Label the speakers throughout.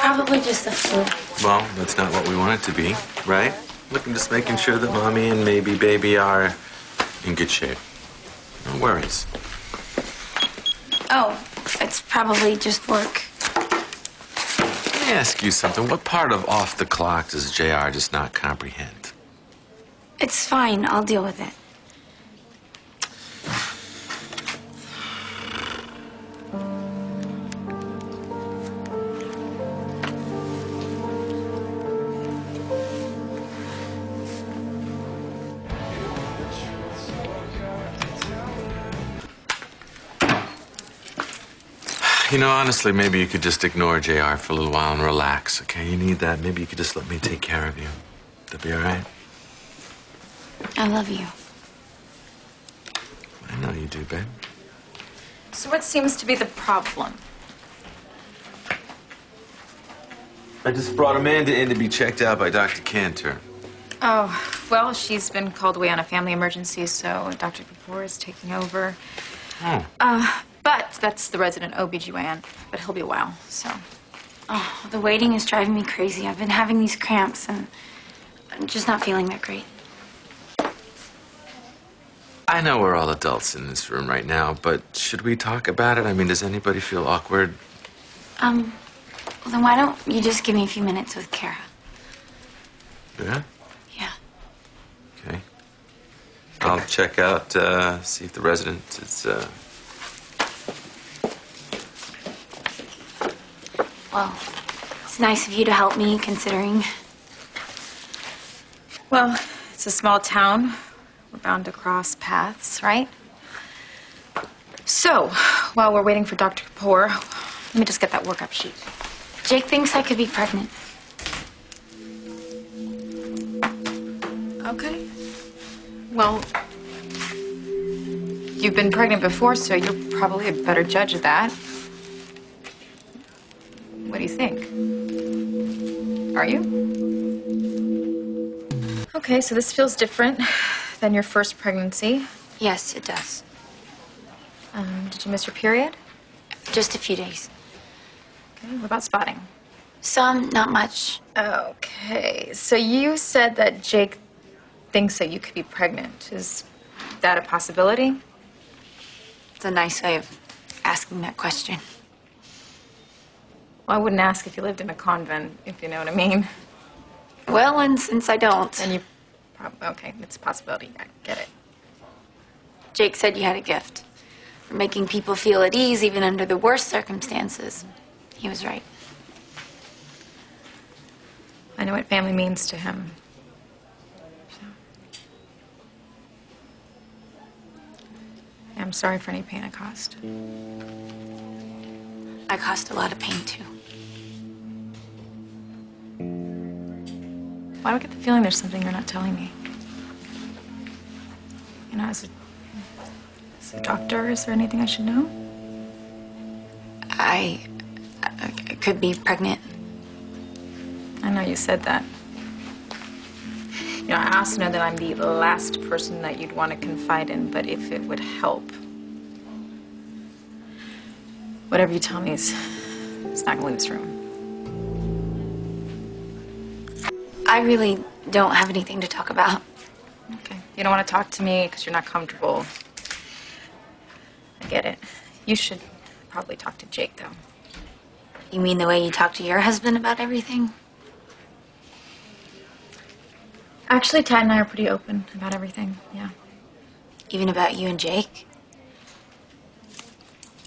Speaker 1: probably just the flu.
Speaker 2: Well, that's not what we want it to be, right? Look, I'm just making sure that Mommy and maybe Baby are in good shape. No worries.
Speaker 1: Oh, it's probably just work.
Speaker 2: Let me ask you something. What part of off the clock does JR just not comprehend?
Speaker 1: It's fine. I'll deal with it.
Speaker 2: You know, honestly, maybe you could just ignore JR for a little while and relax, okay? You need that. Maybe you could just let me take care of you. That'd be all right?
Speaker 1: I love you.
Speaker 2: I know you do, babe.
Speaker 3: So what seems to be the problem?
Speaker 2: I just brought Amanda in to be checked out by Dr. Cantor.
Speaker 3: Oh, well, she's been called away on a family emergency, so Dr. Kapoor is taking over.
Speaker 2: Oh.
Speaker 3: But that's the resident OBGYN, but he'll be a while, so.
Speaker 1: Oh, the waiting is driving me crazy. I've been having these cramps, and I'm just not feeling that great.
Speaker 2: I know we're all adults in this room right now, but should we talk about it? I mean, does anybody feel awkward?
Speaker 1: Well, then why don't you just give me a few minutes with Cara?
Speaker 2: Yeah?
Speaker 1: Yeah.
Speaker 2: Okay. I'll check out, see if the resident is,
Speaker 1: Well, it's nice of you to help me, considering.
Speaker 3: Well, it's a small town. We're bound to cross paths, right? So, while we're waiting for Dr. Kapoor, let me just get that workup sheet.
Speaker 1: Jake thinks I could be pregnant.
Speaker 3: Okay. Well, you've been pregnant before, so you're probably a better judge of that. What do you think? Are you? Okay, so this feels different than your first pregnancy.
Speaker 1: Yes, it does.
Speaker 3: Did you miss your period?
Speaker 1: Just a few days.
Speaker 3: Okay, what about spotting?
Speaker 1: Some, not much.
Speaker 3: Okay, so you said that Jake thinks that you could be pregnant. Is that a possibility?
Speaker 1: It's a nice way of asking that question.
Speaker 3: Well, I wouldn't ask if you lived in a convent, if you know what I mean.
Speaker 1: Well, and since I don't.
Speaker 3: Then you okay, it's a possibility. I get it.
Speaker 1: Jake said you had a gift for making people feel at ease even under the worst circumstances. He was right.
Speaker 3: I know what family means to him. So. I'm sorry for any pain I caused.
Speaker 1: I caused a lot of pain, too.
Speaker 3: Why do I get the feeling there's something you're not telling me? You know, as a doctor, is there anything I should know?
Speaker 1: I could be pregnant.
Speaker 3: I know you said that. You know, I also know that I'm the last person that you'd want to confide in, but if it would help, whatever you tell me is not gonna leave this room.
Speaker 1: I really don't have anything to talk about.
Speaker 3: Okay. You don't want to talk to me because you're not comfortable. I get it. You should probably talk to Jake, though.
Speaker 1: You mean the way you talk to your husband about everything?
Speaker 3: Actually, Tad and I are pretty open about everything, yeah.
Speaker 1: Even about you and Jake?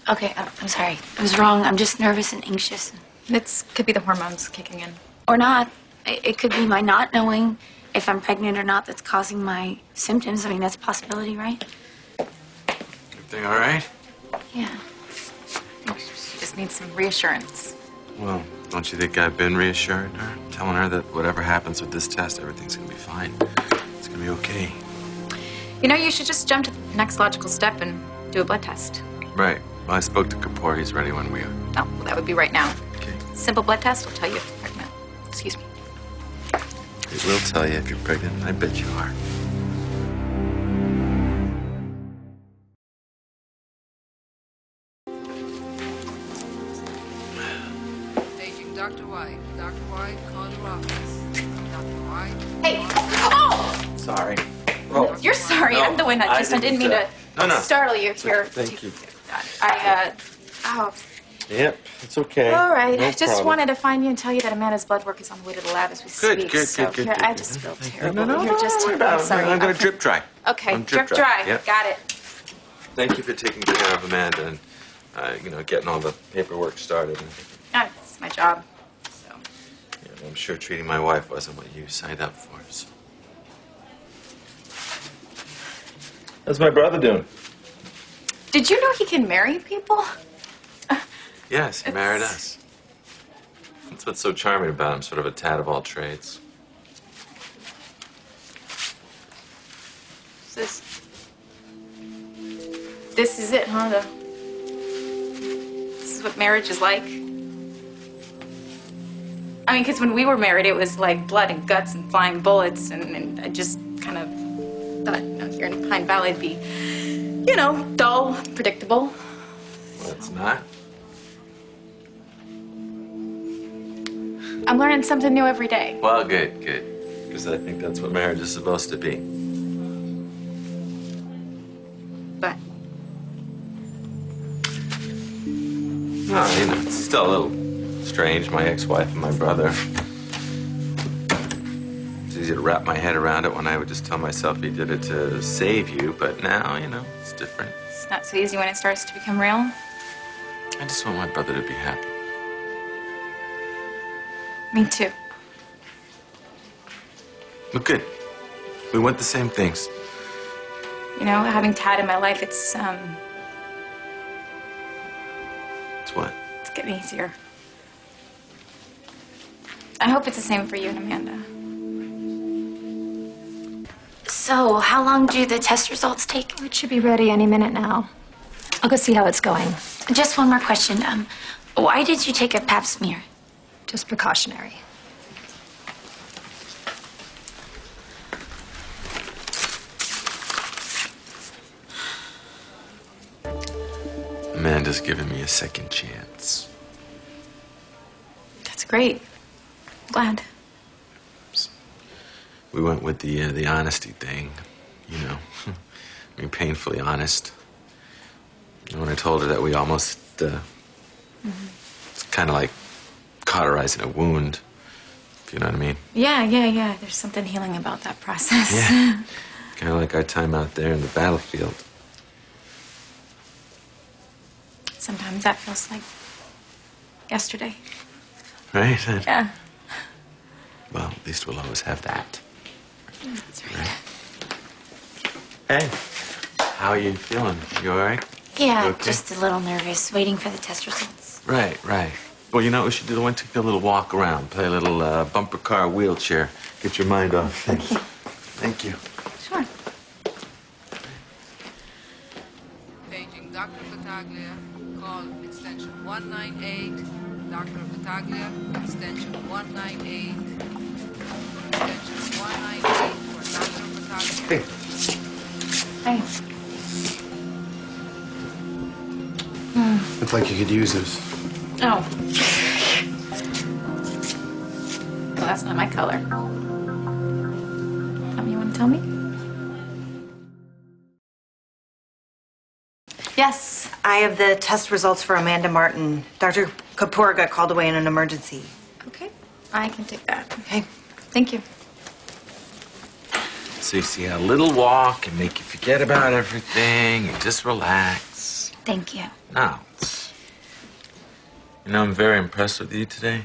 Speaker 1: Okay, I'm sorry. I was wrong. I'm just nervous and anxious.
Speaker 3: It could be the hormones kicking in.
Speaker 1: Or not. It could be my not knowing if I'm pregnant or not that's causing my symptoms. I mean, that's a possibility, right?
Speaker 2: Everything all right?
Speaker 1: Yeah.
Speaker 3: She just needs some reassurance.
Speaker 2: Well, don't you think I've been reassuring her? Telling her that whatever happens with this test, everything's gonna be fine. It's gonna be okay.
Speaker 3: You know, you should just jump to the next logical step and do a blood test.
Speaker 2: Right. Well, I spoke to Kapoor. He's ready when we are.
Speaker 3: Oh, well, that would be right now.
Speaker 2: Okay.
Speaker 3: Simple blood test will tell you if you're pregnant. Excuse me.
Speaker 2: It will tell you if you're pregnant. I bet you are.
Speaker 4: Staging Dr. White. Dr. White, call your office. Dr. White.
Speaker 1: Hey! Oh!
Speaker 2: Sorry. Oh,
Speaker 1: You're sorry.
Speaker 2: no,
Speaker 1: I'm the one that
Speaker 2: I
Speaker 1: didn't mean to
Speaker 2: no.
Speaker 1: startle you here.
Speaker 2: Thank you.
Speaker 1: Oh.
Speaker 2: Yep, it's okay.
Speaker 1: All right.
Speaker 2: No
Speaker 1: Just
Speaker 2: problem.
Speaker 1: wanted to find you and tell you that Amanda's blood work is on the way to the lab as we speak.
Speaker 2: Good.
Speaker 1: I just feel terrible.
Speaker 2: No,
Speaker 1: You're just
Speaker 2: don't worry about it.
Speaker 1: sorry.
Speaker 2: I'm going to
Speaker 1: Okay.
Speaker 2: drip dry.
Speaker 1: Okay,
Speaker 2: I'm
Speaker 1: drip dry.
Speaker 2: Yep.
Speaker 1: Got it.
Speaker 2: Thank you for taking care of Amanda and, getting all the paperwork started.
Speaker 1: It's my job. So.
Speaker 2: Yeah, I'm sure treating my wife wasn't what you signed up for. So. How's my brother doing?
Speaker 1: Did you know he can marry people?
Speaker 2: Yes, he married us. That's what's so charming about him, sort of a tad of all trades.
Speaker 1: This is it, huh? This is what marriage is like? I mean, because when we were married, it was like blood and guts and flying bullets, and I just kind of thought, here in Pine Valley, it'd be, dull, predictable.
Speaker 2: Well, it's not.
Speaker 1: I'm learning something new every day.
Speaker 2: Well, good. Because I think that's what marriage is supposed to be.
Speaker 1: But
Speaker 2: No, it's still a little strange, my ex-wife and my brother. It's easy to wrap my head around it when I would just tell myself he did it to save you, but now, it's different.
Speaker 1: it's not so easy when it starts to become real.
Speaker 2: I just want my brother to be happy.
Speaker 1: Me too.
Speaker 2: Well, good. We want the same things.
Speaker 1: Having Tad in my life,
Speaker 2: It's what?
Speaker 1: it's getting easier. I hope it's the same for you and Amanda. So, how long do the test results take?
Speaker 5: It should be ready any minute now. I'll go see how it's going.
Speaker 1: Just one more question. Why did you take a pap smear?
Speaker 5: Just precautionary.
Speaker 2: Amanda's giving me a second chance.
Speaker 1: That's great. I'm glad.
Speaker 2: We went with the honesty thing, I mean, painfully honest. And when I told her that we almost, it's kind of like cauterizing a wound, if you know what I mean.
Speaker 1: Yeah. There's something healing about that process.
Speaker 2: Yeah. Kind of like our time out there in the battlefield.
Speaker 1: Sometimes that feels like yesterday.
Speaker 2: Right?
Speaker 1: Yeah.
Speaker 2: Well, at least we'll always have that.
Speaker 1: That's right.
Speaker 2: Hey, how are you feeling? You all right?
Speaker 1: Yeah,
Speaker 2: You okay?
Speaker 1: just a little nervous, waiting for the test results.
Speaker 2: Right. Well, you know what we should do? Why don't you take a little walk around, play a little bumper car wheelchair, get your mind off things.
Speaker 1: Okay.
Speaker 2: Thank you.
Speaker 1: Sure.
Speaker 4: Paging Dr. Battaglia. Call extension 198. Dr. Battaglia, extension 198. Extension 198 for Dr. Battaglia.
Speaker 2: Hey.
Speaker 1: Hey.
Speaker 6: Looks like you could use this.
Speaker 1: Oh. Well, that's not my color. Something you want to tell me?
Speaker 7: Yes, I have the test results for Amanda Martin. Dr. Kapoor got called away in an emergency.
Speaker 1: Okay. I can take that.
Speaker 7: Okay.
Speaker 1: Thank you.
Speaker 2: So you see, a little walk can make you forget about everything and just relax.
Speaker 1: Thank you.
Speaker 2: Now, I'm very impressed with you today.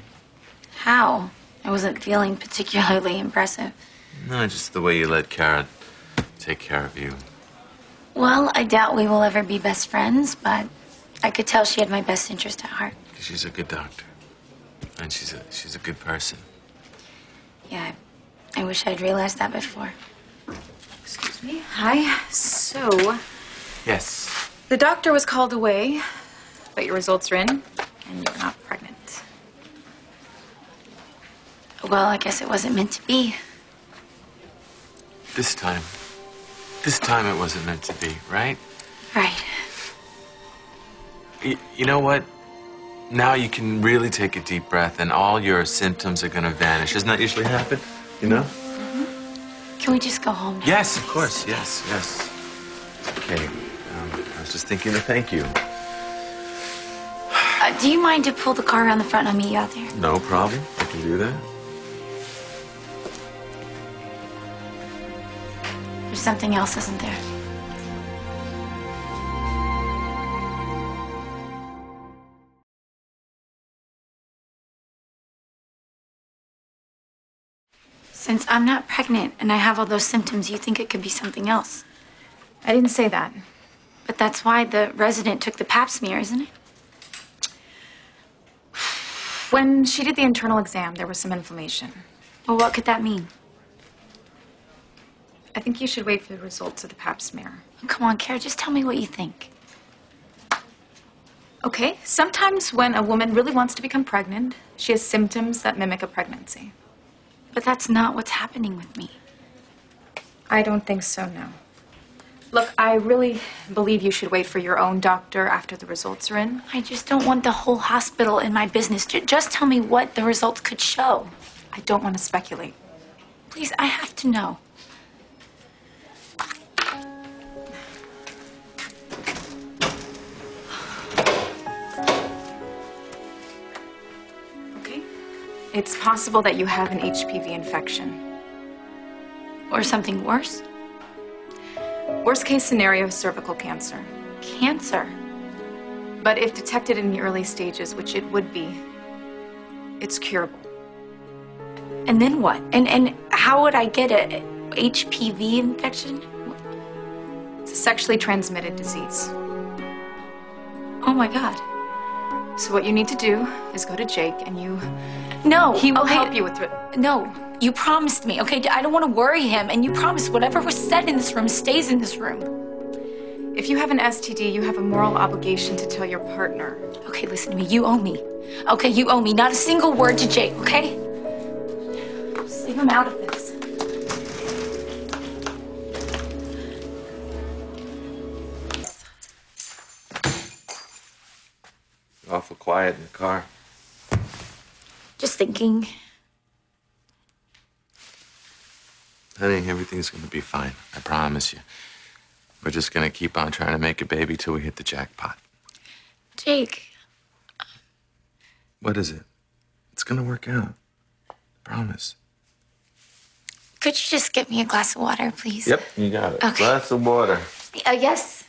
Speaker 1: How? I wasn't feeling particularly impressive.
Speaker 2: No, just the way you let Cara take care of you.
Speaker 1: Well, I doubt we will ever be best friends, but I could tell she had my best interest at heart.
Speaker 2: Because she's a good doctor. And she's a good person.
Speaker 1: Yeah, I wish I'd realized that before. Excuse me. Hi. So,
Speaker 2: Yes.
Speaker 1: the doctor was called away, but your results are in, and you're not pregnant. Well, I guess it wasn't meant to be.
Speaker 2: This time it wasn't meant to be, right?
Speaker 1: Right.
Speaker 2: You know what? now you can really take a deep breath and all your symptoms are going to vanish. Doesn't that usually happen? You know?
Speaker 5: Can we just go home now?
Speaker 2: Yes, of course. Yes, yes. Okay. I was just thinking to thank you.
Speaker 5: Do you mind to pull the car around the front and I'll meet you out there?
Speaker 2: No problem. I can do that.
Speaker 5: There's something else, isn't there? Since I'm not pregnant and I have all those symptoms, you think it could be something else.
Speaker 3: I didn't say that.
Speaker 5: But that's why the resident took the pap smear, isn't it?
Speaker 3: When she did the internal exam, there was some inflammation.
Speaker 5: Well, what could that mean?
Speaker 3: I think you should wait for the results of the pap smear.
Speaker 5: Oh, come on, Cara, just tell me what you think.
Speaker 3: Okay, sometimes when a woman really wants to become pregnant, she has symptoms that mimic a pregnancy.
Speaker 5: But that's not what's happening with me.
Speaker 3: I don't think so, no. Look, I really believe you should wait for your own doctor after the results are in.
Speaker 5: I just don't want the whole hospital in my business. Just tell me what the results could show.
Speaker 3: I don't want to speculate.
Speaker 5: Please, I have to know.
Speaker 3: Okay. It's possible that you have an HPV infection.
Speaker 5: Or something worse?
Speaker 3: Worst case scenario, cervical cancer.
Speaker 5: Cancer.
Speaker 3: But if detected in the early stages, which it would be, it's curable.
Speaker 5: And then what? And how would I get a HPV infection?
Speaker 3: It's a sexually transmitted disease.
Speaker 5: Oh my God.
Speaker 3: So what you need to do is go to Jake and you...
Speaker 5: No.
Speaker 3: He will
Speaker 5: okay.
Speaker 3: help you with...
Speaker 5: No. You promised me, okay? I don't want to worry him. And you promised whatever was said in this room stays in this room.
Speaker 3: If you have an STD, you have a moral obligation to tell your partner.
Speaker 5: Okay, listen to me. You owe me. Okay, you owe me. Not a single word to Jake, okay? Just leave him out of this.
Speaker 2: Awful quiet in the car.
Speaker 5: Just thinking.
Speaker 2: Honey, everything's going to be fine. I promise you. We're just going to keep on trying to make a baby till we hit the jackpot.
Speaker 5: Jake.
Speaker 2: What is it? It's going to work out. I promise.
Speaker 5: Could you just get me a glass of water, please?
Speaker 2: Yep, you got it.
Speaker 5: Okay.
Speaker 2: Glass of water.
Speaker 5: Yes.